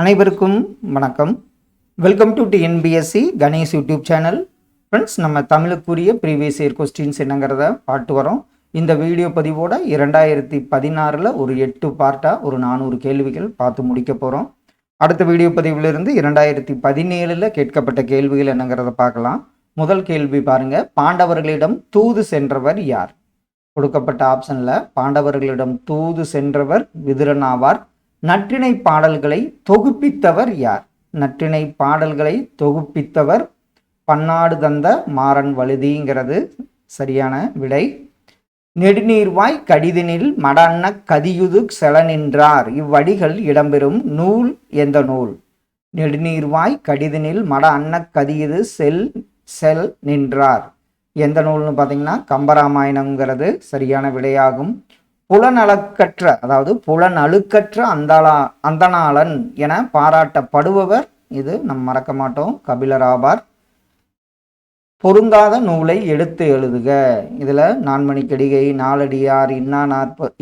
அனைவருக்கும் வணக்கம். Welcome to TNPSC Ganesh YouTube channel. Friends, நம்ம தமிழுக்குரிய ப்ரீவியஸ் இயர் கொஸ்டின்ஸ் என்னங்கிறத பார்த்து வரோம். இந்த வீடியோ பதிவோட 2016 ஒரு 8 பார்ட்டாக ஒரு 400 கேள்விகள் பார்த்து முடிக்க போகிறோம். அடுத்த வீடியோ பதிவிலிருந்து 2017 கேட்கப்பட்ட கேள்விகள் என்னங்கிறத பார்க்கலாம். முதல் கேள்வி பாருங்க. பாண்டவர்களிடம் தூது சென்றவர் யார்? கொடுக்கப்பட்ட ஆப்ஷனில் பாண்டவர்களிடம் தூது சென்றவர் விதுரன் ஆவார். நற்றிணை பாடல்களை தொகுப்பித்தவர் யார்? நற்றிணை பாடல்களை தொகுப்பித்தவர் பன்னாடு தந்த மாறன் வழுதிங்கிறது சரியான விடை. நெடுநீர்வாய் கடிதினில் மடஅன்ன கதியுது செல நின்றார். இவ்வடிகள் இடம்பெறும் நூல் எந்த நூல்? நெடுநீர்வாய் கடிதினில் மடஅன்ன கதியுது செல் நின்றார் எந்த நூல்னு பார்த்தீங்கன்னா கம்பராமாயணங்கிறது சரியான விடையாகும். புலனழுக்கற்ற அதாவது புலனழுக்கற்ற அந்தணாளன் என பாராட்டப்படுபவர், இது நம்ம மறக்க மாட்டோம், கபிலர் ஆவார். பொருந்தாத நூலை எடுத்து எழுதுக. இதில் நான்மணிக்கடிகை, நாலடியார்,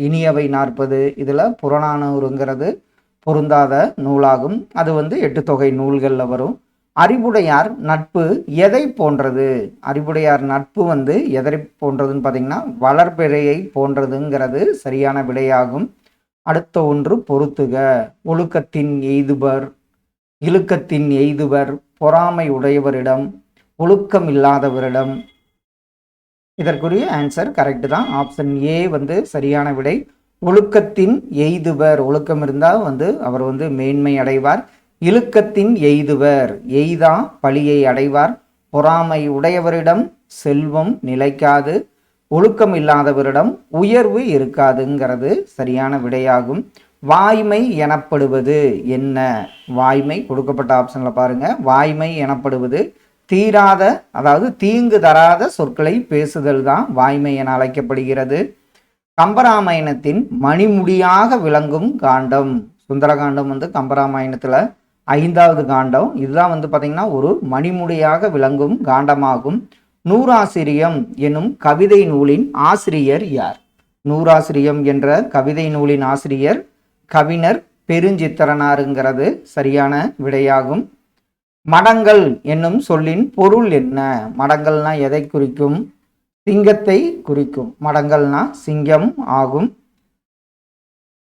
இனியவை 40, இதில் புறநானூறுங்கிறது பொருந்தாத நூலாகும். அது 8 தொகை நூல்களில் வரும். அறிவுடையார் நட்பு எதை போன்றது? அறிவுடையார் நட்பு எதை போன்றதுன்னு பார்த்தீங்கன்னா வளர்பிறையை போன்றதுங்கிறது சரியான விடையாகும். அடுத்த ஒன்று பொறுத்துக. ஒழுக்கத்தின் எய்துவர், இழுக்கத்தின் எய்துவர், பொறாமை உடையவரிடம், ஒழுக்கம் இல்லாதவரிடம். இதற்குரிய ஆன்சர் கரெக்டு தான். ஆப்ஷன் ஏ சரியான விடை. ஒழுக்கத்தின் எய்துவர், ஒழுக்கம் இருந்தால் அவர் மேன்மை அடைவார். இழுக்கத்தின் எய்துவர், எய்தா பழியை அடைவார். பொறாமை உடையவரிடம் செல்வம் நிலைக்காது, ஒழுக்கம் இல்லாதவரிடம் உயர்வு இருக்காதுங்கிறது சரியான விடையாகும். வாய்மை எனப்படுவது என்ன? வாய்மை கொடுக்கப்பட்ட ஆப்ஷனில் பாருங்க. வாய்மை எனப்படுவது தீராத அதாவது தீங்கு தராத சொற்களை பேசுதல் தான் வாய்மை என அழைக்கப்படுகிறது. கம்பராமாயணத்தின் மணிமுடியாக விளங்கும் காண்டம். சுந்தரகாண்டம் கம்பராமாயணத்தில் 5வது காண்டம். இதுதான் பார்த்தீங்கன்னா ஒரு மணிமுடியாக விளங்கும் காண்டமாகும். நூறாசிரியம் என்னும் கவிதை நூலின் ஆசிரியர் யார்? நூறாசிரியம் என்ற கவிதை நூலின் ஆசிரியர் கவிஞர் பெருஞ்சித்திரனாருங்கிறது சரியான விடையாகும். மடங்கள் என்னும் சொல்லின் பொருள் என்ன? மடங்கள்னா எதை குறிக்கும்? சிங்கத்தை குறிக்கும். மடங்கள்னா சிங்கம் ஆகும்.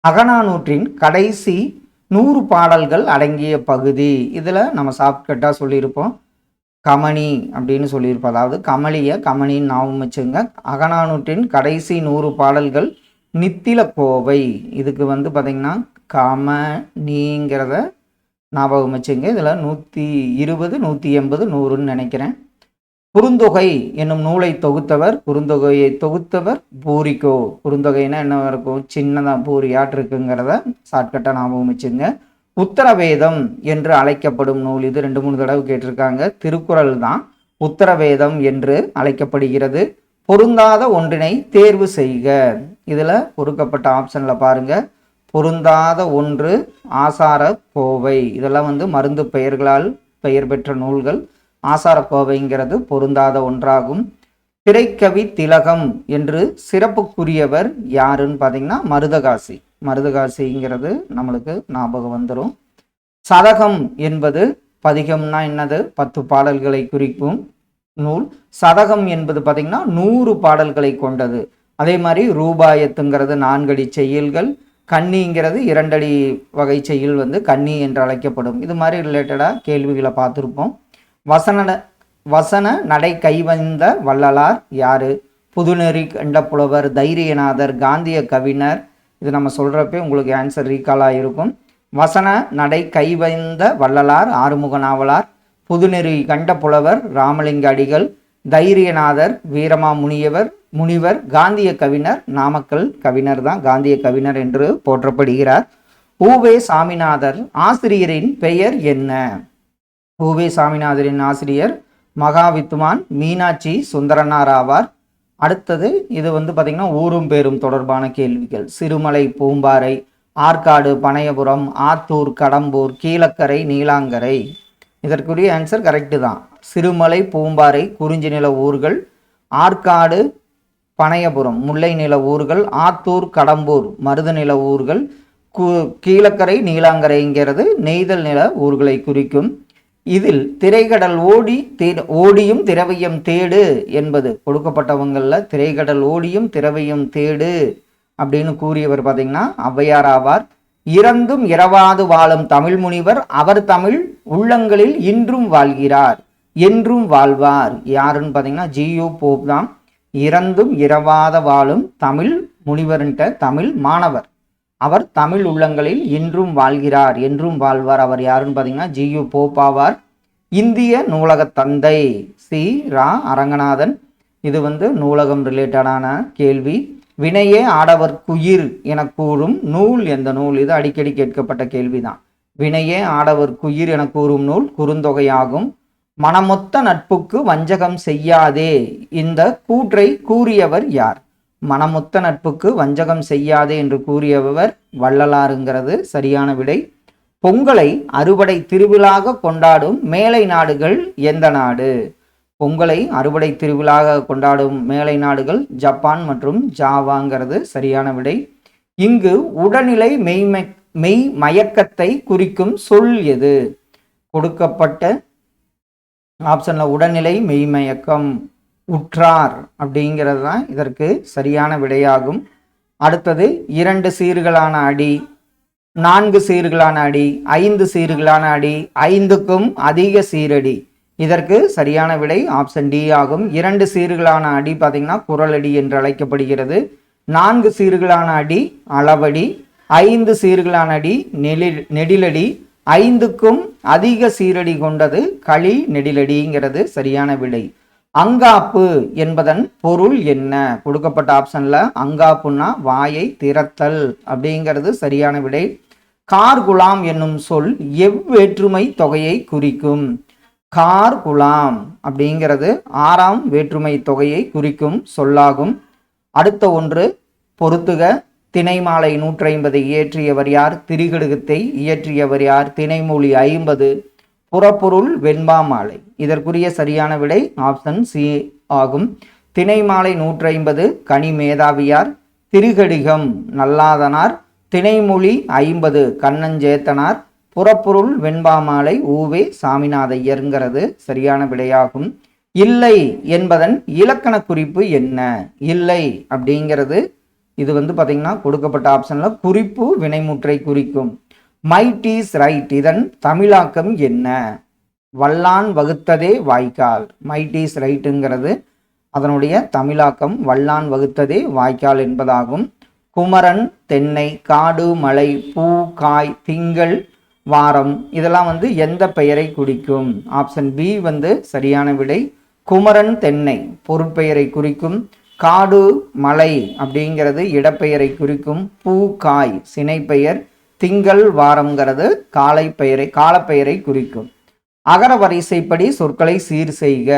அகநானூற்றின் கடைசி 100 பாடல்கள் அடங்கிய பகுதி. இதில் நம்ம ஷார்ட்கட்டாக சொல்லியிருப்போம், கமனி அப்படின்னு சொல்லியிருப்போம். அதாவது கமனின்னு ஞாபகம் வச்சுங்க. அகநானூற்றின் கடைசி 100 பாடல்கள் நித்தில கோவை. இதுக்கு பார்த்தீங்கன்னா கமனிங்கிறத ஞாபகம் வச்சுங்க. இதில் 120, 180, 100ன்னு நினைக்கிறேன். குறுந்தொகை என்னும் நூலை தொகுத்தவர், குறுந்தொகையை தொகுத்தவர் பூரிக்கோ. குறுந்தொகைன்னா என்ன இருக்கும்? சின்னதாக பூரியாட்டு இருக்குங்கிறத ஷார்ட்கட்டாக ஞாபகம் வச்சுங்க. உத்தரவேதம் என்று அழைக்கப்படும் நூல். இது 2-3 தடவை கேட்டிருக்காங்க. திருக்குறள் தான் உத்தரவேதம் என்று அழைக்கப்படுகிறது. பொருந்தாத ஒன்றினை தேர்வு செய்க. இதில் கொடுக்கப்பட்ட ஆப்ஷனில் பாருங்க. பொருந்தாத ஒன்று ஆசார கோவை. இதெல்லாம் மருந்து பெயர்களால் பெயர் பெற்ற நூல்கள். ஆசாரக்கோவைங்கிறது பொருந்தாத ஒன்றாகும். திரைக்கவி திலகம் என்று சிறப்புக்குரியவர் யாருன்னு பார்த்தீங்கன்னா மருதகாசி. மருதகாசிங்கிறது நம்மளுக்கு ஞாபகம் வந்துடும். சதகம் என்பது, பதிகம்னா என்னது? 10 பாடல்களை குறிக்கும் நூல். சதகம் என்பது பார்த்தீங்கன்னா 100 பாடல்களை கொண்டது. அதே மாதிரி ரூபாயத்துங்கிறது 4 அடி செய்யுள்கள். கன்னிங்கிறது 2 அடி வகை செய்யுள் கன்னி என்று அழைக்கப்படும். இது மாதிரி ரிலேட்டடாக கேள்விகளை பார்த்துருப்போம். வசன நடை கைவந்த வள்ளலார் யாரு? புதுநெறி கண்ட புலவர், தைரியநாதர், காந்திய கவிஞர். இது நம்ம சொல்கிறப்ப உங்களுக்கு ஆன்சர் ரீகாலாக இருக்கும். வசன நடை கைவந்த வள்ளலார் ஆறுமுக நாவலார், புதுநெறி கண்ட புலவர் ராமலிங்க அடிகள், தைரியநாதர் வீரமா முனிவர், காந்திய கவிஞர் நாமக்கல் கவிஞர் தான் காந்திய கவிஞர் என்று போற்றப்படுகிறார். உவே சாமிநாதர் ஆசிரியரின் பெயர் என்ன? உவே சாமிநாதரின் ஆசிரியர் மகாவித்துவான் மீனாட்சி சுந்தரனார் ஆவார். அடுத்தது இது பார்த்தீங்கன்னா ஊரும் பேரும் தொடர்பான கேள்விகள். சிறுமலை பூம்பாறை, ஆற்காடு பனையபுரம், ஆத்தூர் கடம்பூர், கீழக்கரை நீலாங்கரை. இதற்குரிய ஆன்சர் கரெக்டு தான். சிறுமலை பூம்பாறை குறிஞ்சி நில ஊர்கள், ஆற்காடு பனையபுரம் முல்லை நில ஊர்கள், ஆத்தூர் கடம்பூர் மருத நில ஊர்கள், கீழக்கரை நீலாங்கரைங்கிறது நெய்தல் நில ஊர்களை குறிக்கும். இதில் திரைக்கடல் ஓடியும் திரவியம் தேடு என்பது கொடுக்கப்பட்டவங்களில் திரைக்கடல் ஓடியும் திரவியம் தேடு அப்படின்னு கூறியவர் பார்த்தீங்கன்னா ஔவையார் ஆவார். இறந்தும் இரவாது வாழும் தமிழ் முனிவர், அவர் தமிழ் உள்ளங்களில் இன்றும் வாழ்கிறார், என்றும் வாழ்வார். யாருன்னு பார்த்தீங்கன்னா ஜியு போப் தான். இறந்தும் இரவாத வாழும் தமிழ் முனிவர்ன்ற தமிழ் மாணவர், அவர் தமிழ் உள்ளங்களில் இன்றும் வாழ்கிறார், என்றும் வாழ்வார். அவர் யாருன்னு பார்த்தீங்கன்னா ஜியு போப் ஆவார். இந்திய நூலக தந்தை சி ரா அரங்கநாதன். இது நூலகம் ரிலேட்டடான கேள்வி. வினையே ஆடவர்க்குயிர் என கூறும் நூல் எந்த நூல்? இது அடிக்கடி கேட்கப்பட்ட கேள்விதான். வினையே ஆடவர்க்குயிர் என கூறும் நூல் குறுந்தொகையாகும். மனமொத்த நட்புக்கு வஞ்சகம் செய்யாதே, இந்த கூற்றை கூறியவர் யார்? மனமொத்த நட்புக்கு வஞ்சகம் செய்யாதே என்று கூறியவர் வள்ளலாருங்கிறது சரியான விடை. பொங்கலை அறுவடை திருவிழாக கொண்டாடும் மேலை நாடுகள் எந்த நாடு? பொங்கலை அறுவடை திருவிழாக கொண்டாடும் மேலை நாடுகள் ஜப்பான் மற்றும் ஜாவாங்கிறது சரியான விடை. இங்கு உடல்நிலை மெய் மயக்கத்தை குறிக்கும் சொல் எது? கொடுக்கப்பட்ட ஆப்ஷன்ல உடல்நிலை மெய்மயக்கம் உற்றார் அப்படிங்கிறது தான் இதற்கு சரியான விடையாகும். அடுத்தது 2 சீர்களான அடி, 4 சீர்களான அடி, 5 சீர்களான அடி, 5க்கும் அதிக சீரடி. இதற்கு சரியான விடை ஆப்ஷன் டி ஆகும். 2 சீர்களான அடி பார்த்தீங்கன்னா குரலடி என்று அழைக்கப்படுகிறது. 4 சீர்களான அடி அளவடி, 5 சீர்களான அடி நெடிலடி, 5க்கும் அதிக சீரடி கொண்டது களி நெடிலடிங்கிறது சரியான விடை. அங்காப்பு என்பதன் பொருள் என்ன? கொடுக்கப்பட்ட ஆப்ஷன்ல அங்காப்புன்னா வாயை திறத்தல் அப்படிங்கிறது சரியான விடை. கார்குலாம் என்னும் சொல் எவ்வேற்றுமை தொகையை குறிக்கும்? கார்குலாம் அப்படிங்கிறது 6ஆம் வேற்றுமை தொகையை குறிக்கும் சொல்லாகும். அடுத்த ஒன்று பொறுத்துக. திணைமாலை 150 இயற்றியவர் யார்? திரிகடுகத்தை இயற்றியவர் யார்? திணைமொழி 50. புறப்பொருள் வெண்பாமாலை. இதற்குரிய சரியான விடை ஆப்ஷன் சி ஆகும். திணைமாலை 150 கனி மேதாவியார். திரிகடிகம் நல்லாதனார். திணைமொழி 50 கண்ணஞ்சேத்தனார். புறப்பொருள் வெண்பாமாலை ஊவே சாமிநாதையருங்கிறது சரியான விடையாகும். இல்லை என்பதன் இலக்கண குறிப்பு என்ன? இல்லை அப்படிங்கிறது இது பார்த்தீங்கன்னா கொடுக்கப்பட்ட ஆப்ஷன்ல குறிப்பு வினைமுற்றை குறிக்கும். மைட் இஸ் ரைட் இதன் தமிழாக்கம் என்ன? வல்லான் வகுத்ததே வாய்க்கால். மைட் இஸ் ரைட்டுங்கிறது அதனுடைய தமிழாக்கம் வல்லான் வகுத்ததே வாய்க்கால் என்பதாகும். குமரன், தென்னை, காடு, மலை, பூ, காய், திங்கள், வாரம் இதெல்லாம் எந்த பெயரை குறிக்கும்? ஆப்ஷன் பி சரியான விடை. குமரன் தென்னை பொருட்பெயரை குறிக்கும். காடு மலை அப்படிங்கிறது இடப்பெயரை குறிக்கும். பூ காய் சினைப்பெயர். திங்கள் வாரம்ங்கிறது காலப்பெயரை குறிக்கும். அகர வரிசைப்படி சொற்களை சீர் செய்க.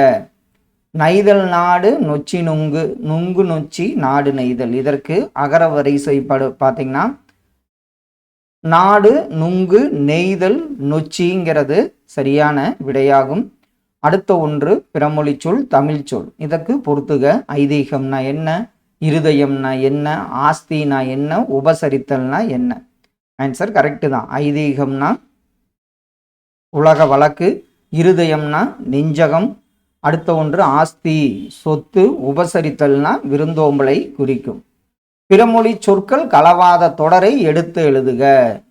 நெய்தல் நாடு நொச்சி நுங்கு, நுங்கு நொச்சி நாடு நெய்தல். இதற்கு அகர வரிசைப்படு பார்த்தீங்கன்னா நாடு நுங்கு நெய்தல் நொச்சிங்கிறது சரியான விடையாகும். அடுத்த ஒன்று பிறமொழி சொல் தமிழ் சொல். இதற்கு பொறுத்துக. ஐதீகம்னா என்ன? இருதயம்னா என்ன? ஆஸ்தினா என்ன? உபசரித்தல்னா என்ன? ஆன்சர் கரெக்டு தான். ஐதீகம்னா உலக வழக்கு, இருதயம்னா நெஞ்சகம், அடுத்த ஒன்று ஆஸ்தி சொத்து, உபசரித்தல்னா விருந்தோம்பலை குறிக்கும். பிறமொழி சொற்கள் கலவாத தொடரை எடுத்து எழுதுக.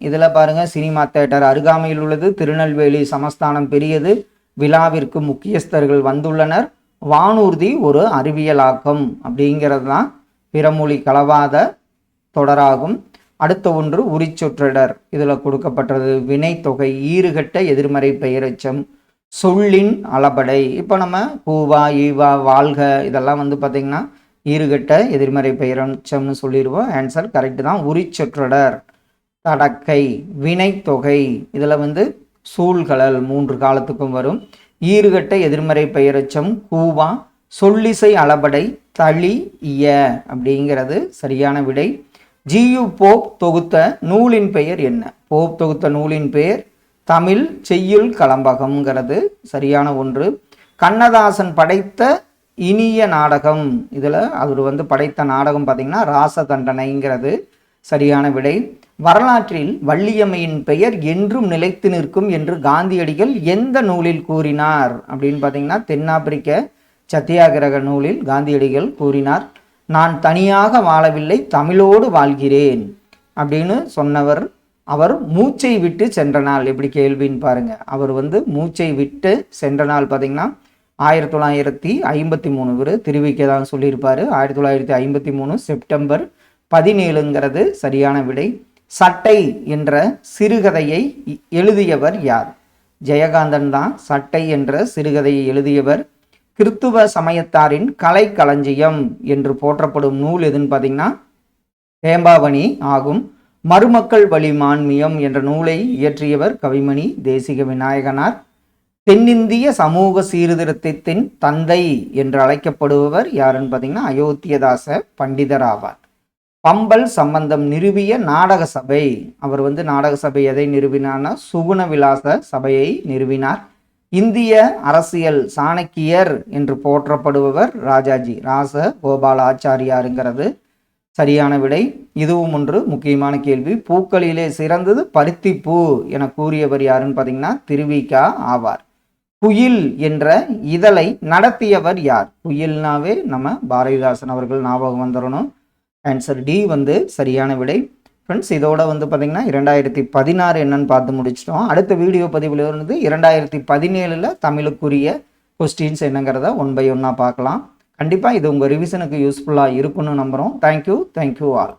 இதுல பாருங்க சினிமா தியேட்டர் அருகாமையில் உள்ளது. திருநெல்வேலி சமஸ்தானம் பெரியது. விழாவிற்கு முக்கியஸ்தர்கள் வந்துள்ளனர். வானூர்தி ஒரு அறிவியலாக்கம் அப்படிங்கிறது தான் பிறமொழி கலவாத தொடராகும். அடுத்த ஒன்று உரிச்சொற்றொடர். இதுல கொடுக்கப்பட்டது வினைத்தொகை, ஈறுகட்ட எதிர்மறை பெயரெச்சம், சொல்லின் அளபடை. இப்போ நம்ம பூவா ஈவா வாழ்க இதெல்லாம் பார்த்தீங்கன்னா ஈறுகட்ட எதிர்மறை பெயரெச்சம்னு சொல்லிடுவோம். ஆன்சர் கரெக்டு தான். உரிச்சொற்றொடர், தடக்கை, வினைத்தொகை இதில் சூழ்கலல் 3 காலத்துக்கும் வரும். ஈறுகட்ட எதிர்மறை பெயரெச்சம் கூவா. சொல்லிசை அளபடை தளி இய அப்படிங்கிறது சரியான விடை. ஜியு போப் தொகுத்த நூலின் பெயர் என்ன? போப் தொகுத்த நூலின் பெயர் தமிழ் செய்யுள் கலம்பகம்ங்கிறது சரியான ஒன்று. கண்ணதாசன் படைத்த இனிய நாடகம். இதில் அவர் படைத்த நாடகம் பார்த்தீங்கன்னா ராச தண்டனைங்கிறது சரியான விடை. வரலாற்றில் வள்ளியம்மையின் பெயர் என்றும் நிலைத்து நிற்கும் என்று காந்தியடிகள் எந்த நூலில் கூறினார் அப்படின்னு பார்த்தீங்கன்னா தென்னாப்பிரிக்க சத்தியாகிரக நூலில் காந்தியடிகள் கூறினார். நான் தனியாக வாழவில்லை, தமிழோடு வாழ்கிறேன் அப்படின்னு சொன்னவர். அவர் மூச்சை விட்டு சென்ற நாள் எப்படி கேள்வின்னு பாருங்க. அவர் மூச்சை விட்டு சென்ற நாள் பார்த்தீங்கன்னா 1953. இவர் திருவிக்க தான் சொல்லியிருப்பார். 1953 செப்டம்பர் 17ங்கிறது சரியான விடை. சட்டை என்ற சிறுகதையை எழுதியவர் யார்? ஜெயகாந்தன் தான் சட்டை என்ற சிறுகதையை எழுதியவர். கிறித்துவ சமயத்தாரின் கலை களஞ்சியம் என்று போற்றப்படும் நூல் எதுன்னு பார்த்தீங்கன்னா தேம்பாவணி ஆகும். மருமக்கள் வழி மான்மியம் என்ற நூலை இயற்றியவர் கவிமணி தேசிக விநாயகனார். தென்னிந்திய சமூக சீர்திருத்தத்தின் தந்தை என்று அழைக்கப்படுபவர் யாருன்னு பார்த்தீங்கன்னா அயோத்தியதாச பண்டிதர் ஆவார். பம்பல் சம்பந்தம் நிறுவிய நாடக சபை. அவர் நாடக சபை எதை நிறுவினார்னா சுகுண விலாச சபையை நிறுவினார். இந்திய அரசியல் சாணக்கியர் என்று போற்றப்படுபவர் ராஜாஜி ராச கோபாலாச்சாரியாருங்கிறது சரியான விடை. இதுவும் ஒன்று முக்கியமான கேள்வி. பூக்களிலே சிறந்தது பருத்தி பூ என கூறியவர் யாருன்னு பார்த்தீங்கன்னா திருவிக்கா ஆவார். குயில் என்ற இதழை நடத்தியவர் யார்? குயில்னாவே நம்ம பாரதிதாசன் அவர்கள் ஞாபகம் வந்துடணும். ஆன்சர் டி சரியான விடை. ஃப்ரெண்ட்ஸ், இதோட பார்த்தீங்கன்னா 2016 என்னன்னு பார்த்து முடிச்சிட்டோம். அடுத்த வீடியோ பதிவில் 2017 தமிழுக்குரிய கொஸ்டின்ஸ் என்னங்கிறத 1 by 1 பார்க்கலாம். கண்டிப்பாக இது உங்கள் ரிவிஷனுக்கு யூஸ்ஃபுல்லாக இருக்குன்னு நம்புகிறோம். Thank you all.